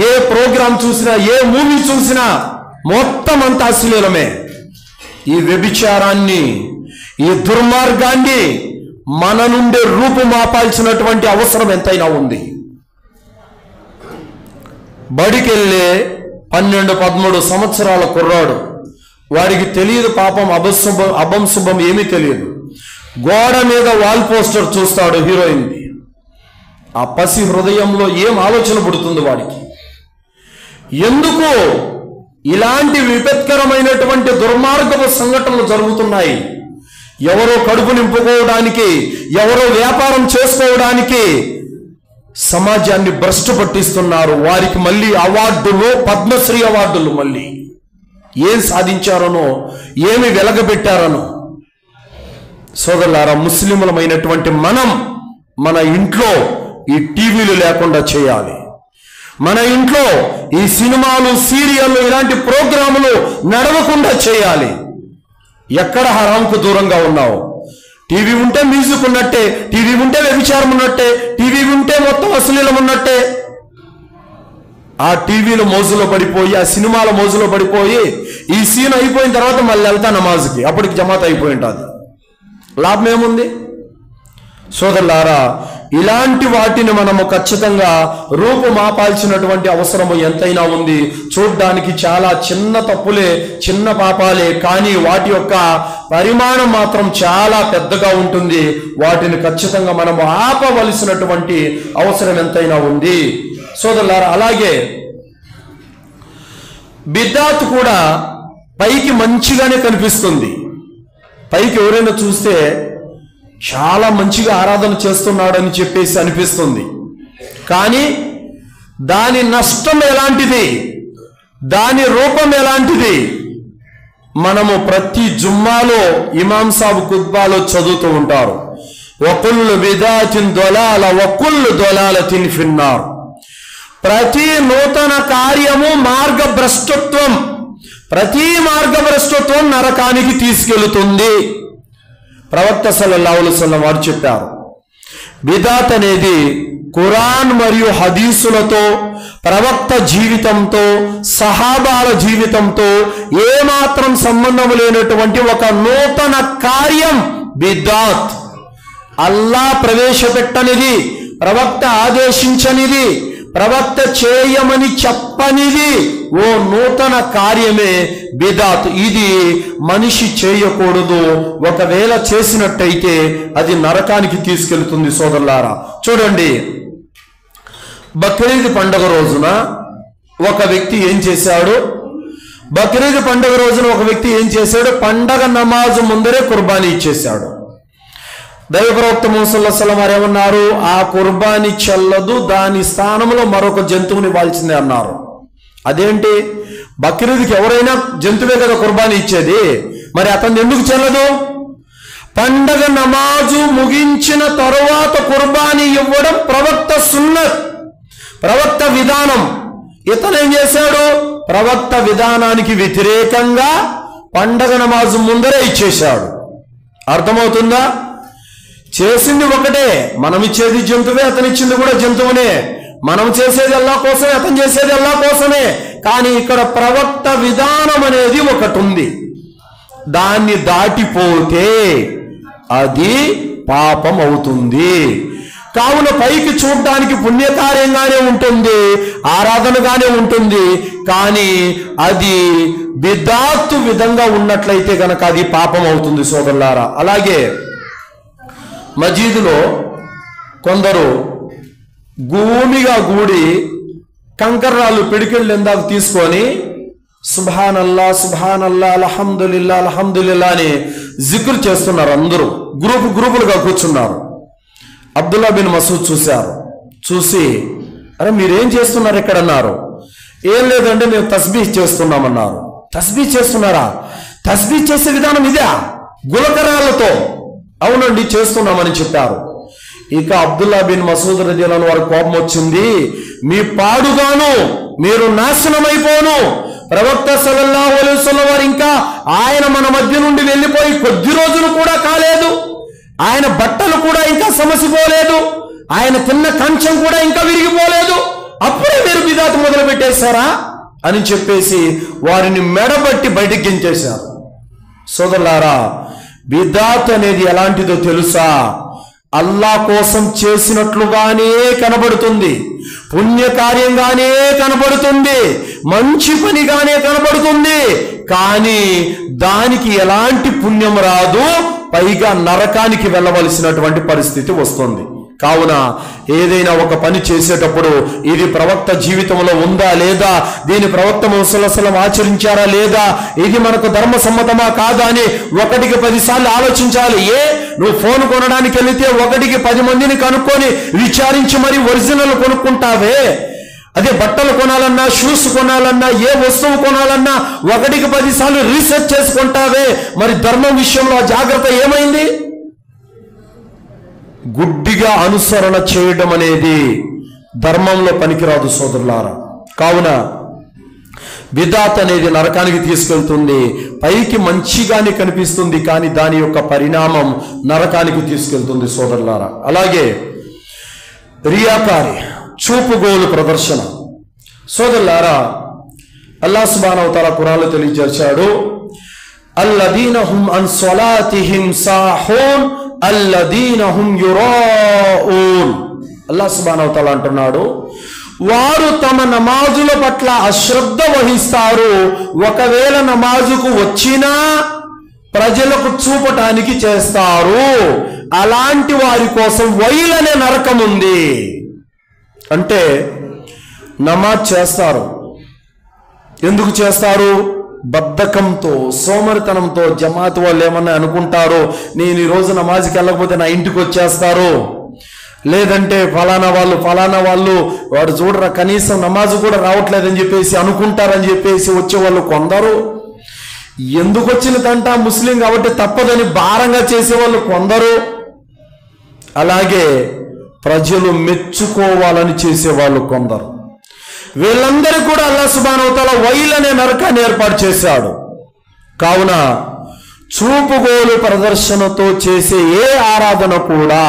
ఏ ప్రోగ్రాం చూసినా, ఏ మూవీ చూసినా మొత్తం అంతా అశ్లీలమే. ఈ వ్యభిచారాన్ని, ఈ దుర్మార్గాన్ని మన నుండి రూపుమాపాల్సినటువంటి అవసరం ఎంతైనా ఉంది. బడికెళ్ళే 12-13 సంవత్సరాల కుర్రాడు, వాడికి తెలియదు పాపం అభం శుభం ఏమీ తెలియదు. గోడ మీద వాల్ పోస్టర్ చూస్తాడు హీరోయిన్ది. ఆ పసి హృదయంలో ఏం ఆలోచన పుడుతుంది వాడికి? ఎందుకు ఇలాంటి విపత్కరమైనటువంటి దుర్మార్గపు సంఘటనలు జరుగుతున్నాయి? ఎవరో కడుపు నింపుకోవడానికి, ఎవరో వ్యాపారం చేసుకోవడానికి సమాజాన్ని భ్రష్టు పట్టిస్తున్నారు. వారికి మళ్ళీ అవార్డులు, పద్మశ్రీ అవార్డులు, మళ్ళీ ఏం సాధించారనో, ఏమి వెలగబెట్టారనో. సోదరులారా, ముస్లింలమైనటువంటి మనం మన ఇంట్లో ఈ టీవీలు లేకుండా చేయాలి. మన ఇంట్లో ఈ సినిమాలు, సీరియళ్ళు, ఇలాంటి ప్రోగ్రాములు నడవకుండా చేయాలి. ఎక్కడ హరాంకు దూరంగా ఉన్నావు? టీవీ ఉంటే మ్యూజిక్ ఉన్నట్టే, టీవీ ఉంటే వ్యభిచారం ఉన్నట్టే, టీవీ ఉంటే మొత్తం అశ్లీలం ఉన్నట్టే. ఆ టీవీల మోజులో పడిపోయి, ఆ సినిమాల మోజులో పడిపోయి, ఈ సీన్ అయిపోయిన తర్వాత మళ్ళీ వెళ్తా నమాజ్కి, అప్పటికి జమాత్ అయిపోయి ఉంటుంది. లాభం ఏముంది? సోదరులారా, ఇలాంటి వాటిని మనము ఖచ్చితంగా రూపుమాపాల్సినటువంటి అవసరము ఎంతైనా ఉంది. చూడ్డానికి చాలా చిన్న తప్పులే, చిన్న పాపాలే, కానీ వాటి యొక్క పరిమాణం మాత్రం చాలా పెద్దగా ఉంటుంది. వాటిని ఖచ్చితంగా మనము ఆపవలసినటువంటి అవసరం ఎంతైనా ఉంది. సోదరులారా, అలాగే బిద్అత్ కూడా పైకి మంచిగానే కనిపిస్తుంది. పైకి ఎవరైనా చూస్తే చాలా మంచిగా ఆరాధన చేస్తున్నాడని చెప్పేసి అనిపిస్తుంది. కానీ దాని నష్టం ఎలాంటిది, దాని రూపం ఎలాంటిది మనము ప్రతి జుమ్మాలో ఇమాం సాబ్ ఖుత్బాలో చదువుతూ ఉంటారు. వకుల్లు బిదాతిన్ దొలాల వకుల్లు దొలాలతిన్ ఫిన్నార్. ప్రతి నూతన కార్యము మార్గభ్రష్టత్వం, ప్రతి మార్గభ్రష్టత్వం నరకానికి తీసుకెళ్తుంది. ప్రవక్త సల్లల్లాహు అలైహి వసల్లం వారు చెప్పారు, బిదాత్ అనేది ఖురాన్ మరియు హదీసులతో, ప్రవక్త జీవితంతో, సహాబాల జీవితంతో ఏమాత్రం సంబంధం లేనటువంటి ఒక నూతన కార్యం బిదాత్. అల్లాహ్ ప్రవేశపెట్టనిది, ప్రవక్త ఆదేశించనిది, ప్రవక్త చేయమని చెప్పనిది ఓ నూతన కార్యమే బిదాత్. ఇది మనిషి చేయకూడదు. ఒకవేళ చేసినట్టయితే అది నరకానికి తీసుకెళ్తుంది. సోదరులారా, చూడండి, బక్రీద్ పండుగ రోజున ఒక వ్యక్తి ఏం చేశాడు? బక్రీద్ పండుగ రోజున ఒక వ్యక్తి ఏం చేశాడు? పండగ నమాజు ముందరే కుర్బానీ ఇచ్చేశాడు. దైవ ప్రవక్త ముహమ్మద్ సల్లల్లాహు అలైహి వసల్లం వారు ఏమన్నారు? ఆ కుర్బానీ చెల్లదు, దాని స్థానంలో మరొక జంతువుని ఇవ్వాల్సిందే అన్నారు. అదేంటి? బక్రీద్కి ఎవరైనా జంతువే కదా కుర్బానీ ఇచ్చేది, మరి అతను ఎందుకు చెల్లదు? పండగ నమాజు ముగించిన తరువాత కుర్బానీ ఇవ్వడం ప్రవక్త సున్నత్, ప్రవక్త విధానం. ఇతను ఏం చేశాడు? ప్రవక్త విధానానికి వ్యతిరేకంగా పండగ నమాజు ముందరే ఇచ్చేశాడు. అర్థమవుతుందా? చేసింది ఒకటే, మనం ఇచ్చేది జంతువే, అతను ఇచ్చింది కూడా జంతువునే. మనం చేసేది అల్లాహ్ కోసమే, అతను చేసేది అల్లాహ్ కోసమే. కానీ ఇక్కడ ప్రవక్త విధానం అనేది ఒకటి ఉంది. దాన్ని దాటిపోతే అది పాపం అవుతుంది. కావున పైకి చూడడానికి పుణ్యకార్యంగానే ఉంటుంది, ఆరాధనగానే ఉంటుంది. కానీ అది బిదాత్ విధంగా ఉన్నట్లయితే గనక అది పాపం అవుతుంది సోదరులారా. అలాగే మజీదులో కొందరు భూమిగా గూడి కంకర్రాళ్ళు పిడికిళ్ళు ఎందాక తీసుకొని సుబ్హానల్లా సుబ్హానల్లా అల్హమ్దులిల్లా అల్హమ్దులిల్లా అని జిక్ర్ చేస్తున్నారు. అందరూ గ్రూపులుగా కూర్చున్నారు. అబ్దుల్లా బిన్ మసూద్ చూశారు. చూసి అరే మీరేం చేస్తున్నారు ఇక్కడ అన్నారు. ఏం లేదంటే మేము తస్బీహ్ చేస్తున్నామన్నారు. తస్బీహ్ చేస్తున్నారా? తస్బీహ్ చేసే విధానం ఇదే, గులకరాలతో? అవునండి చేస్తున్నామని చెప్పారు. ఇక అబ్దుల్లా బిన్ మసూద్ రజియల్లాహు అన్హు వారి కోపం వచ్చింది. మీ పాడుగాను మీరు నాశనమైపోను. ప్రవక్త సల్లల్లాహు అలైహి వసల్లం వారు ఇంకా ఆయన మన మధ్య నుండి వెళ్ళిపోయి కొద్ది రోజులు కూడా కాలేదు. ఆయన బట్టలు కూడా ఇంకా సమసిపోలేదు. ఆయన తిన్న కంచం కూడా ఇంకా విరిగిపోలేదు. అప్పుడే మీరు బిదాత్ మొదలు పెట్టేశారా అని చెప్పేసి వారిని మెడబట్టి బయటికి గించేశారు. సోదరులారా, బిదాత్ అనేది ఎలాంటిదో తెలుసా? అల్లాహ్ కోసం చేసినట్లుగానే కనబడుతుంది, పుణ్యకార్యంగానే కనబడుతుంది, మంచి పనిగానే కనబడుతుంది. కానీ దానికి ఎలాంటి పుణ్యం రాదు, పైగా నరకానికి వెళ్ళవలసినటువంటి పరిస్థితి వస్తుంది. కావున ఏదైనా ఒక పని చేసేటప్పుడు ఇది ప్రవక్త జీవితంలో ఉందా లేదా, దీని ప్రవక్త ముహమ్మద్ సల్లల్లాహు అలైహి వసల్లం ఆచరించారా లేదా, ఇది మనకు ధర్మ సమ్మతమా కాదా అని 1కి 10 సార్లు ఆలోచించాలి. నువ్వు ఫోన్ కొనడానికి వెళితే 1కి 10 మందిని కనుక్కొని విచారించి మరి ఒరిజినల్ కొనుక్కుంటావే. అదే బట్టలు కొనాలన్నా, షూస్ కొనాలన్నా, ఏ వస్తువు కొనాలన్నా 1కి 10 సార్లు రీసెర్చ్ చేసుకుంటావే. మరి ధర్మం విషయంలో జాగ్రత్త ఏమైంది? గుడ్డిగా అనుసరణ చేయడం అనేది ధర్మంలో పనికిరాదు సోదరులారా. కావున బిదాత్ అనేది నరకానికి తీసుకెళ్తుంది. పైకి మంచిగానే కనిపిస్తుంది, కానీ దాని యొక్క పరిణామం నరకానికి తీసుకెళ్తుంది సోదరులారా. అలాగే రియాకారి, చూపుగోలు ప్రదర్శన. సోదరులారా, అల్లాహ్ సుబ్హానహు వ తఆలా ఖురాన్లో తెలియజేశాడు, అల్లదీన హుమ్ అన్ సలాతిహిం సాహూన్ అల్లదీన హుమ్ యురాఊన్. అల్లాహ్ సుబ్హానహు వ తఆలా అంటున్నాడు, వారు తమ నమాజుల పట్ల అశ్రద్ధ వహిస్తారు. ఒకవేళ నమాజుకు వచ్చినా ప్రజలకు చూపటానికి చేస్తారు. అలాంటి వారి కోసం వైలనే నరకం ఉంది. అంటే నమాజ్ చేస్తారు, ఎందుకు చేస్తారు? బద్ధకంతో, సోమరితనంతో. జమాత్ వాళ్ళు ఏమన్నా అనుకుంటారో, నేను ఈరోజు నమాజ్కి వెళ్ళకపోతే నా ఇంటికి వచ్చేస్తారు, లేదంటే ఫలానా వాళ్ళు వాడు చూడరా కనీసం నమాజ్ కూడా రావట్లేదని చెప్పేసి అనుకుంటారని చెప్పేసి వచ్చేవాళ్ళు కొందరు. ఎందుకు వచ్చినదంట, ముస్లిం కాబట్టి తప్పదని భారంగా చేసేవాళ్ళు కొందరు. అలాగే ప్రజలు మెచ్చుకోవాలని చేసేవాళ్ళు కొందరు. వీళ్ళందరూ కూడా అల్లాహ్ సుబ్హానహు వ తఆలా వైల్ అనే నరకాన్ని ఏర్పాటు చేశాడు. కావున చూపుగోలు ప్రదర్శనతో చేసే ఏ ఆరాధన కూడా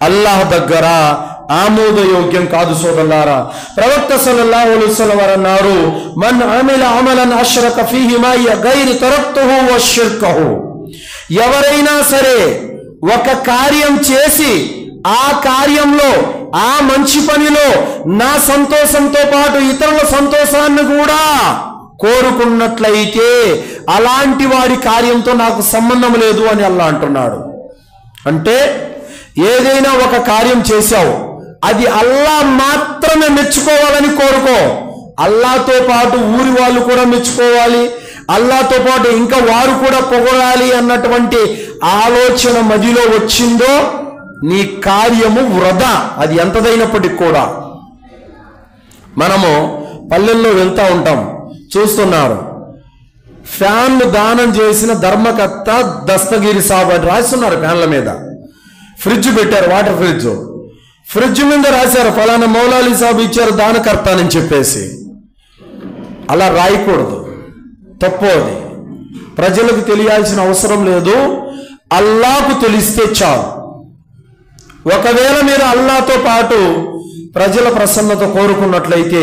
అల్లాహ్ దగ్గర ఆమోదయోగ్యం కాదు సోదరులారా. ప్రవక్త సల్లల్లాహు అలైహి వసల్లం వారు అన్నారు, మన్ అమిల అమలన్ అష్రక ఫీహి మాయ గైరి తరక్తుహు వశ్శిర్కహు. ఎవరైనా సరే ఒక కార్యం చేసి ఆ కార్యంలో, ఆ మంచి పనిలో నా సంతోషంతో పాటు ఇతరుల సంతోషాన్ని కూడా కోరుకున్నట్లయితే అలాంటి వాడి కార్యంతో నాకు సంబంధం లేదు అని అల్లాహ్ అంటున్నాడు. అంటే ఏదైనా ఒక కార్యం చేశావు, అది అల్లాహ్ మాత్రమే మెచ్చుకోవాలని కోరుకో. అల్లాహ్తో పాటు ఊరి వాళ్ళు కూడా మెచ్చుకోవాలి, అల్లాహ్తో పాటు ఇంకా వారు కూడా పొగడాలి అన్నటువంటి ఆలోచన మదిలో వచ్చిందో నీ కార్యము వృధా, అది ఎంతదైనప్పటికీ కూడా. మనము పల్లెల్లో వెళ్తూ ఉంటాం, చూస్తున్నారు, ఫ్యాన్లు దానం చేసిన ధర్మకర్త దస్తగిరి సాబ్ అని రాస్తున్నారు ఫ్యాన్ల మీద. ఫ్రిడ్జ్ పెట్టారు, వాటర్ ఫ్రిడ్జ్ మీద రాశారు ఫలానా మౌలాలి సాబ్ ఇచ్చారు దానకర్త అని చెప్పేసి. అలా రాయకూడదు, తప్పు. అది ప్రజలకు తెలియాల్సిన అవసరం లేదు, అల్లాహ్కు తెలిస్తే చాలు. ఒకవేళ మీరు అల్లాహ్తో పాటు ప్రజల ప్రసన్నత కోరుకున్నట్లయితే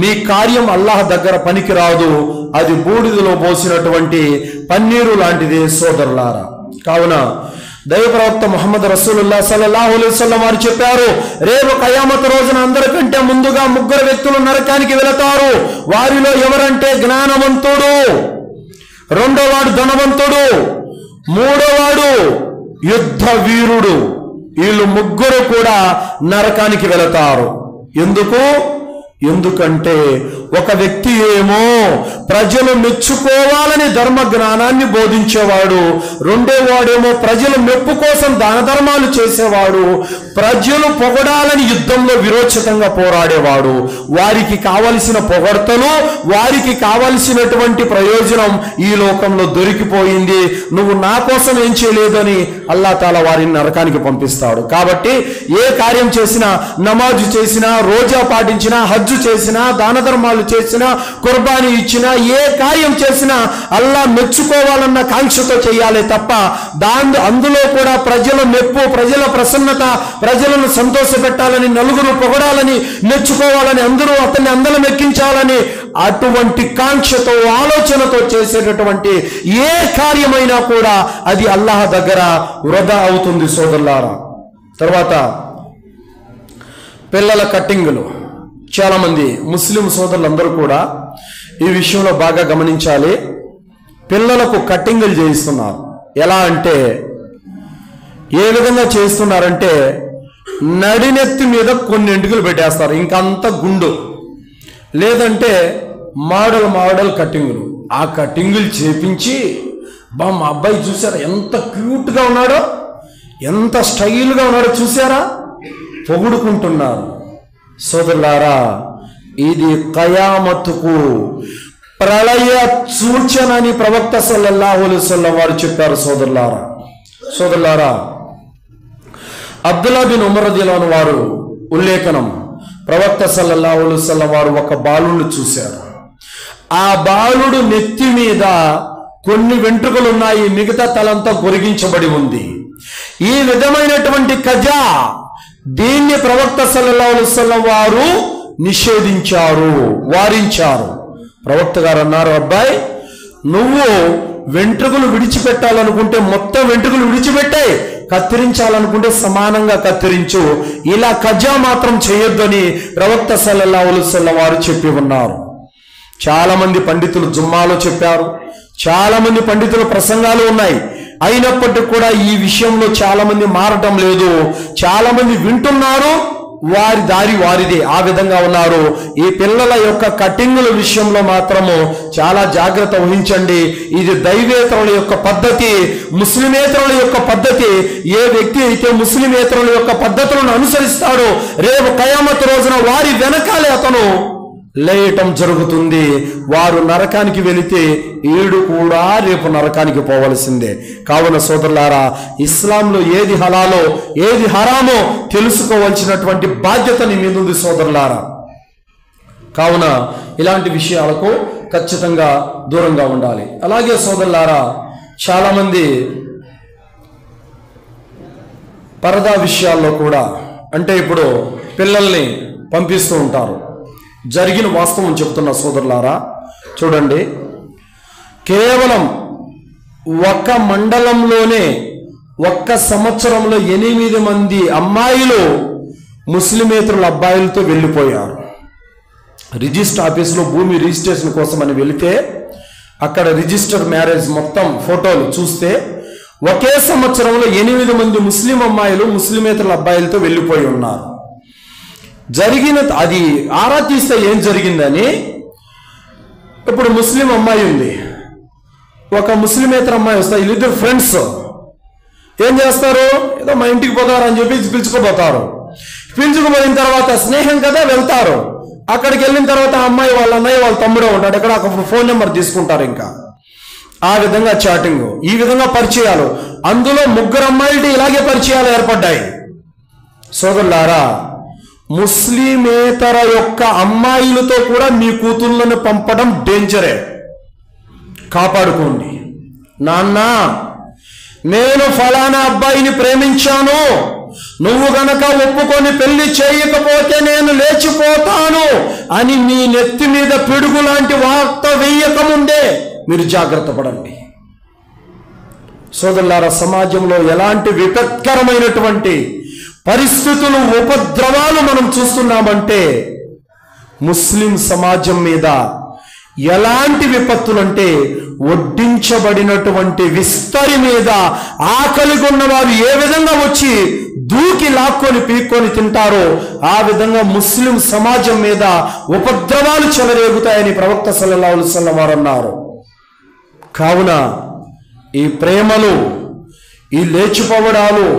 మీ కార్యం అల్లాహ్ దగ్గర పనికిరాదు, అది బూడిదలో పోసినటువంటి పన్నీరు లాంటిదే సోదరులారా. కావున దైవ ప్రవక్త ముహమ్మద్ రసూలుల్లాహ్ సల్లల్లాహు అలైహి వసల్లం వారు చెప్పారు, రేపు ఖయామత్ రోజున అందరికంటే ముందుగా 3 వ్యక్తులు నరకానికి వెళతారు. వారిలో ఎవరంటే జ్ఞానవంతుడు, రెండోవాడు ధనవంతుడు, మూడోవాడు యుద్ధ వీరుడు. వీళ్ళు 3 కూడా నరకానికి వెళతారు. ఎందుకంటే ఒక వ్యక్తి ఏమో ప్రజలు మెచ్చుకోవాలని ధర్మ జ్ఞానాన్ని బోధించేవాడు, రెండోవాడేమో ప్రజల మెప్పు కోసం దాన ధర్మాలు చేసేవాడు, ప్రజలు పొగడాలని యుద్ధంలో విరోచితంగా పోరాడేవాడు. వారికి కావలసిన పొగడ్తలు, వారికి కావలసినటువంటి ప్రయోజనం ఈ లోకంలో దొరికిపోయింది, నువ్వు నా కోసం ఏం చేయలేదని అల్లాహ్ తాలా వారిని నరకానికి పంపిస్తాడు. కాబట్టి ఏ కార్యం చేసినా, నమాజు చేసినా, రోజా పాటించినా, హజ్జు చేసినా, దాన ధర్మాలు చేసినా, కుర్బానీ ఇచ్చినా, ఏ కార్యం చేసినా అల్లాహ్ మెచ్చుకోవాలన్న కాంక్షతో చేయాలి తప్ప అందులో కూడా ప్రజల మెప్పు, ప్రజల ప్రసన్నత, ప్రజలను సంతోష పెట్టాలని, నలుగురు పొగడాలని, మెచ్చుకోవాలని, అందరూ అతన్ని అందలం ఎక్కించాలని అటువంటి కాంక్షతో, ఆలోచనతో చేసేటటువంటి ఏ కార్యమైనా కూడా అది అల్లాహ్ దగ్గర వృధా అవుతుంది సోదరులారా. తర్వాత పిల్లల కట్టింగులు. చాలామంది ముస్లిం సోదరులందరూ కూడా ఈ విషయంలో బాగా గమనించాలి. పిల్లలకు కట్టింగులు చేయిస్తున్నారు. ఎలా అంటే, ఏ విధంగా చేస్తున్నారంటే, నడినెత్తి మీద కొన్ని ఎంటుకలు పెట్టేస్తారు, ఇంకంత గుండు, లేదంటే మోడల్ కట్టింగులు. ఆ కట్టింగులు చేపించి, మా అబ్బాయి చూసారా ఎంత క్యూట్గా ఉన్నాడో, ఎంత స్టైల్గా ఉన్నాడో చూసారా, పొగుడుకుంటున్నారు. సోదరులారా, ఇది ఖయామతుకు ప్రళయ సూచన అని ప్రవక్త సల్లల్లాహు అలైహి వసల్లం వారు చెప్పారు. సోదరులారా, అబ్దుల్లా బిన్ ఉమర్ రదియల్లాహు అన్హు వారు ఉల్లేఖనం, ప్రవక్త సల్లల్లాహు అలైహి వసల్లం వారు ఒక బాలుని చూశారు. ఆ బాలుడు నెత్తి మీద కొన్ని వెంట్రుకలు ఉన్నాయి, మిగతా తలంతా గొరిగించబడి ఉంది. ఈ విధమైనటువంటి కజా, దీన్ని ప్రవక్త సల్లల్లాహు అలైహి వసల్లం వారు నిషేధించారు, వారించారు. ప్రవక్త గారు అన్నారు, అబ్బాయి నువ్వు వెంట్రుకలు విడిచిపెట్టాలనుకుంటే మొత్తం వెంట్రుకలు విడిచిపెట్టాయి, కత్తిరించాలనుకుంటే సమానంగా కత్తిరించు, ఇలా కజా మాత్రం చేయొద్దని ప్రవక్త సల్లల్లాహు అలైహి వసల్లం వారు చెప్పి ఉన్నారు. చాలా మంది పండితులు జుమ్మాలో చెప్పారు, చాలా మంది పండితుల ప్రసంగాలు ఉన్నాయి. అయినప్పటికీ కూడా ఈ విషయంలో చాలా మంది మారటం లేదు. చాలా మంది వింటున్నారు, వారి దారి వారిదే, ఆ విధంగా ఉన్నారు. ఈ పిల్లల యొక్క కటింగుల విషయంలో మాత్రము చాలా జాగ్రత్త వహించండి. ఇది దైవేతరుల యొక్క పద్ధతి, ముస్లిమేతరుల యొక్క పద్ధతి. ఏ వ్యక్తి అయితే ముస్లిమేతరుల యొక్క పద్ధతులను అనుసరిస్తాడో రేపు ఖయామత్ రోజున వారి వెనకాలే అతను లేయటం జరుగుతుంది. వారు నరకానికి వెళితే ఈడు కూడా రేపు నరకానికి పోవలసిందే. కావున సోదరులారా, ఇస్లాంలో ఏది హలాలో ఏది హరామో తెలుసుకోవాల్సినటువంటి బాధ్యత నీ మీద ఉంది సోదరులారా. కావున ఇలాంటి విషయాలకు ఖచ్చితంగా దూరంగా ఉండాలి. అలాగే సోదరులారా, చాలామంది పరదా విషయాల్లో కూడా, అంటే ఇప్పుడు పిల్లల్ని పంపిస్తూ ఉంటారు. జరిగిన వాస్తవం చెప్తున్న సోదరులారా, చూడండి, కేవలం ఒక మండలంలోనే ఒక్క సంవత్సరంలో 8 మంది అమ్మాయిలు ముస్లిమేతరుల అబ్బాయిలతో వెళ్ళిపోయారు. రిజిస్టర్ ఆఫీసులో భూమి రిజిస్ట్రేషన్ కోసం అని వెళితే అక్కడ రిజిస్టర్ మ్యారేజ్ మొత్తం ఫోటోలు చూస్తే ఒకే సంవత్సరంలో 8 మంది ముస్లిం అమ్మాయిలు ముస్లిమేతరుల అబ్బాయిలతో వెళ్ళిపోయి ఉన్నారు. అది ఆరా తీస్తే ఏం జరిగిందని, ఇప్పుడు ముస్లిం అమ్మాయి ఉంది, ఒక ముస్లిమేతర అమ్మాయి వస్తాయి, వీళ్ళిద్దరు ఫ్రెండ్స్ ఏం చేస్తారు, ఏదో మా ఇంటికి పోతారు అని చెప్పి పిలుచుకుపోతారు. పిలుచుకుపోయిన తర్వాత స్నేహం కదా వెళ్తారు. అక్కడికి వెళ్ళిన తర్వాత అమ్మాయి వాళ్ళ అన్నయ్య వాళ్ళ తమ్ముడే ఉంటాడు, అక్కడ ఒక ఫోన్ నెంబర్ తీసుకుంటారు. ఇంకా ఆ విధంగా చాటింగ్, ఈ విధంగా పరిచయాలు, అందులో 3 అమ్మాయిలకి ఇలాగే పరిచయాలు ఏర్పడ్డాయి. సోదరులారా, ముస్లిమేతర యొక్క అమ్మాయిలతో కూడా మీ కూతుళ్ళను పంపడం డేంజరే, కాపాడుకోండి. నాన్న, నేను ఫలానా అబ్బాయిని ప్రేమించాను, నువ్వు గనక ఒప్పుకొని పెళ్లి చేయకపోతే నేను లేచిపోతాను అని మీ నెత్తి మీద పిడుగు లాంటి వార్త వేయకముందే మీరు జాగ్రత్త పడండి. సోదరులారా, సమాజంలో ఎలాంటి విపత్కరమైనటువంటి పరిస్థితులు, ఉపద్రవాలు మనం చూస్తున్నామంటే ముస్లిం సమాజం మీద ఎలాంటి విపత్తులంటే వడ్డించబడినటువంటి విస్తరి మీద ఆకలిగొన్న వారు ఏ విధంగా వచ్చి దూకి లాక్కొని పీక్కొని తింటారో ఆ విధంగా ముస్లిం సమాజం మీద ఉపద్రవాలు చెలరేగుతాయని ప్రవక్త సల్లల్లాహు అలైహి వసల్లం వారు అన్నారు. కావున ఈ ప్రేమలు, ఈ లేచిపోవడాలు,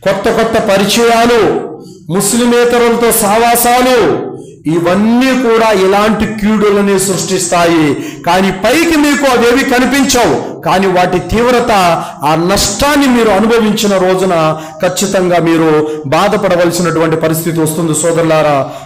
కొత్త కొత్త పరిచయాలు, ముస్లిమేతరులతో సావాసాలు, ఇవన్నీ కూడా ఇలాంటి కీడులని సృష్టిస్తాయి. కానీ పైకి మీకు అవేవి కనిపించవు, కానీ వాటి తీవ్రత, ఆ నష్టాన్ని మీరు అనుభవించిన రోజున ఖచ్చితంగా మీరు బాధపడవలసినటువంటి పరిస్థితి వస్తుంది.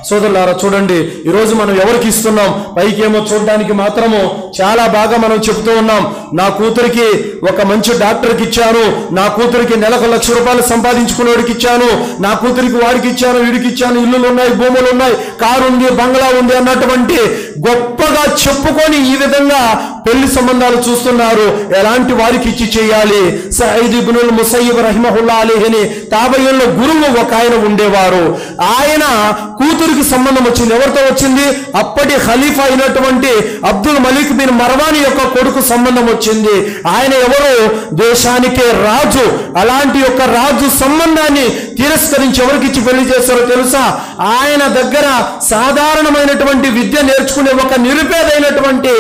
సోదరులారా చూడండి, ఈరోజు మనం ఎవరికి ఇస్తున్నాం? పైకి ఏమో చూడడానికి మాత్రము చాలా బాగా మనం చెబుతూ ఉన్నాం. నా కూతురికి ఒక మంచి డాక్టర్కి ఇచ్చాను, నా కూతురికి నెలకు ₹1,00,000 సంపాదించుకునేవాడికి ఇచ్చాను, నా కూతురికి వాడికి ఇచ్చాను, వీడికి ఇచ్చాను, ఇల్లులు ఉన్నాయి, భూములు ఉన్నాయి, కారు ఉంది, బంగ్లా ఉంది అన్నటువంటి గొప్పగా చెప్పుకొని ఈ విధంగా పెళ్లి సంబంధాలు చూస్తున్నారు. ఎలాంటి వారికి ఇచ్చి చేయాలి? సయీద్ ఇబ్నుల్ ముసయ్యిబ్ రహిమహుల్లాహ్ అలైహిని తాబేయుల్లో గురువు ఒక ఆయన ఉండేవారు. ఆయన కూతురికి సంబంధం వచ్చింది. ఎవరితో వచ్చింది? అప్పటి ఖలీఫా అయినటువంటి అబ్దుల్ మలిక్ బిన్ మర్వాన్ యొక్క కొడుకు సంబంధం వచ్చింది. ఆయన ఎవరు? దేశానికే రాజు. అలాంటి యొక్క రాజు సంబంధాన్ని తిరస్కరించి ఎవరికి ఇచ్చి పెళ్లి చేశారో తెలుసా? ఆయన దగ్గర సాధారణమైనటువంటి విద్య నేర్చుకునే ఒక నిరుపేదైనటువంటి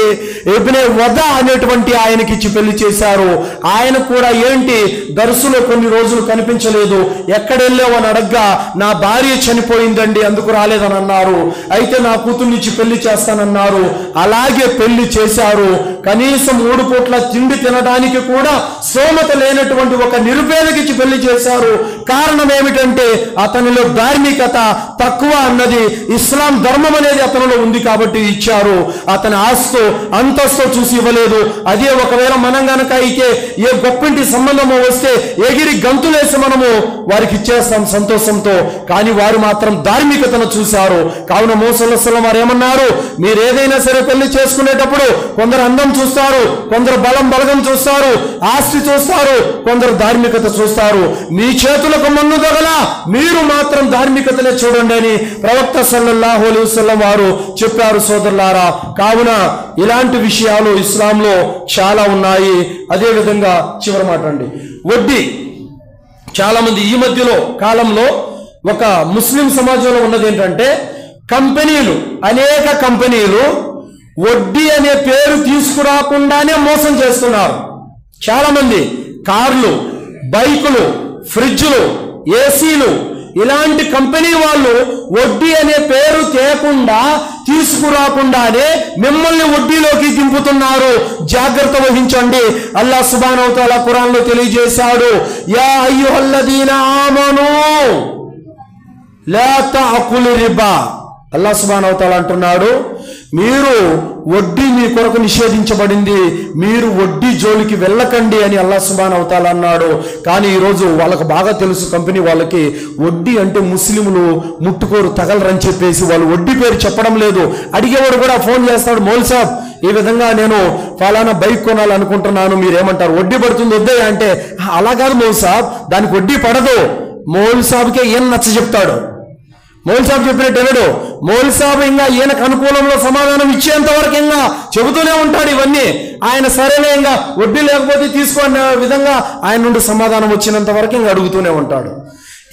ఇబ్నే వదా అనేటువంటి ఆయనకి ఇచ్చి పెళ్లి చేశారు. ఆయన కూడా ఏంటి, దర్సులో కొన్ని రోజులు కనిపించలేదు. ఎక్కడెళ్ళావు అని అడగ్గా నా భార్య చనిపోయిందండి, అందుకు రాలేదని అన్నారు. అయితే నా కూతుర్ని ఇచ్చి పెళ్లి చేస్తానన్నారు. అలాగే పెళ్లి చేశారు. కనీసం 3 పూట్ల తిండి తినడానికి కూడా స్తోమత లేనటువంటి ఒక నిరుపేదకిచ్చి పెళ్లి చేశారు. కారణం ఏమిటంటే అతనిలో ధార్మికత తక్కువ అన్నది, ఇస్లాం ధర్మం అనేది అతనిలో ఉంది కాబట్టి ఇచ్చారు. అతని ఆస్తో అంతస్తు చూసి ఇవ్వలేదు. అదే ఒకవేళ మనం గనక అయితే ఏ గొప్పింటి సంబంధము వస్తే ఎగిరి గంతులేసి మనము వారికి ఇచ్చేస్తాం సంతోషంతో. కానీ వారు మాత్రం ధార్మికతను చూశారు. కావున మోసల్లాహు వారు ఏమన్నారు? మీరు ఏదైనా సరే పెళ్లి చేసుకునేటప్పుడు కొందరు అందం చూస్తారు, కొందరు బలగం చూస్తారు, ఆస్తి చూస్తారు, కొందరు ధార్మికత చూస్తారు. మీ చేతులకు మన్ను తగలా, మీరు మాత్రం ధార్మికతనే చూడండి అని ప్రవక్త సల్లల్లాహు అలైహి వసల్లం వారు చెప్పారు. సోదరులారా, కావున ఇలాంటి విషయాలు ఇస్లాంలో చాలా ఉన్నాయి. అదేవిధంగా చివరి మాట అండి, వడ్డీ. చాలా మంది ఈ మధ్యలో కాలంలో ఒక ముస్లిం సమాజంలో ఉన్నది ఏంటంటే, కంపెనీలు, అనేక కంపెనీలు వడ్డీ అనే పేరు తీసుకురాకుండానే మోసం చేస్తున్నారు. చాలా మంది కార్లు, బైకులు, ఫ్రిడ్జ్లు, ఏసీలు, ఇలాంటి కంపెనీ వాళ్ళు వడ్డీ అనే పేరు తేకుండా తీసుకురాకుండానే మిమ్మల్ని వడ్డీలోకి దింపుతున్నారు. జాగ్రత్త వహించండి. అల్లాహ్ సుబ్హానహు వ తఆలా ఖురాన్లో తెలియజేశాడు, యా అయ్యుహల్లదీన ఆమనూ లా తఅకులు రిబా. అల్లాహ్ సుబ్హానహు వ తఆలా అంటున్నాడు, మీరు వడ్డీ మీ కొరకు నిషేధించబడింది, మీరు వడ్డీ జోలికి వెళ్ళకండి అని అల్లాహ్ సుబ్హానహు వ తఆలా అన్నాడు. కానీ ఈరోజు వాళ్ళకు బాగా తెలుసు, కంపెనీ వాళ్ళకి వడ్డీ అంటే ముస్లింలు ముట్టుకోరు, తగలరని చెప్పేసి వాళ్ళు వడ్డీ పేరు చెప్పడం లేదు. అడిగేవాడు కూడా ఫోన్ చేస్తాడు, మౌల్ సాబ్ ఈ విధంగా నేను ఫలానా బైక్ కొనాలనుకుంటున్నాను, మీరేమంటారు, వడ్డీ పడుతుంది వద్దే అంటే, అలా కాదు మౌల్ సాబ్, దానికి వడ్డీ పడదు. మౌల్ సాబ్కే ఏం నచ్చ చెప్తాడు. మౌల్ సాబ్ చెప్పినట్టు వినడు. మౌల్ సాబ్ ఇంకా ఈయనకు అనుకూలంలో సమాధానం ఇచ్చేంత వరకు ఇంకా చెబుతూనే ఉంటాడు ఇవన్నీ. ఆయన సరేలే ఇంకా వడ్డీ లేకపోతే తీసుకునే విధంగా ఆయన నుండి సమాధానం వచ్చినంత వరకు ఇంకా అడుగుతూనే ఉంటాడు.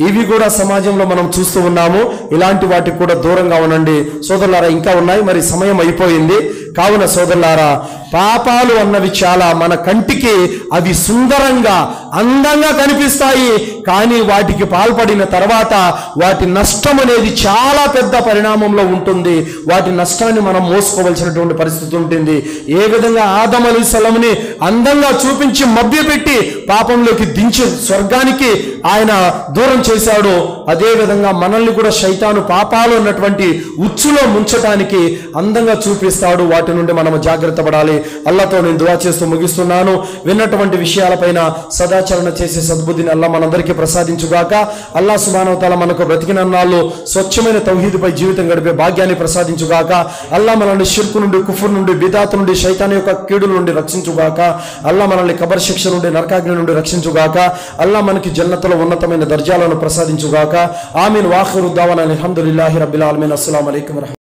ఇవి కూడా సమాజంలో మనం చూస్తూ ఉన్నాము. ఇలాంటి వాటికి కూడా దూరంగా ఉండండి సోదరులారా. ఇంకా ఉన్నాయి, మరి సమయం అయిపోయింది. కావున సోదరులారా, పాపాలు అన్నవి చాలా మన కంటికి అవి సుందరంగా అందంగా కనిపిస్తాయి. కానీ వాటికి పాల్పడిన తర్వాత వాటి నష్టం అనేది చాలా పెద్ద పరిణామంలో ఉంటుంది. వాటి నష్టాన్ని మనం మోసుకోవలసినటువంటి పరిస్థితి ఉంటుంది. ఏ విధంగా ఆదం అలైహిస్సలాంని అందంగా చూపించి మభ్యపెట్టి పాపంలోకి దించి స్వర్గానికి ఆయన దూరం చేశాడు, అదే విధంగా మనల్ని కూడా శైతాను పాపాలు ఉన్నటువంటి ఉచ్చులో ముంచటానికి అందంగా చూపిస్తాడు. వాటి నుండి మనం జాగ్రత్త పడాలి. అల్లాతో నేను దుఆ చేస్తూ ముగిస్తున్నాను. విన్నటువంటి విషయాలపైన సదాచరణ చేసే సద్బుద్ధిని అల్లా మనందరికీ ప్రసాదించుగాక. అల్లా సుబ్హానహు వ తఆలా మనకు బ్రతికినన్నాళ్ళు స్వచ్ఛమైన తౌహీదుపై జీవితం గడిపే భాగ్యాన్ని ప్రసాదించుగాక. అల్లా మనల్ని షిర్కు నుండి, కుఫర్ నుండి, బిదాత్ నుండి, శైతాన్ యొక్క కీడుల నుండి రక్షించుగాక. అల్లా మనల్ని కబర్ శిక్ష నుండి, నరకాగ్ని నుండి రక్షించుగాక. అల్లా మనకి జన్నతులో ఉన్నతమైన దర్జాలను ప్రసాదించుగాక. ఆమీన్. వాఖిరు దావానా అల్హమ్దులిల్లాహి రబ్బిల్ ఆలమీన్. అస్సలాము అలైకుం.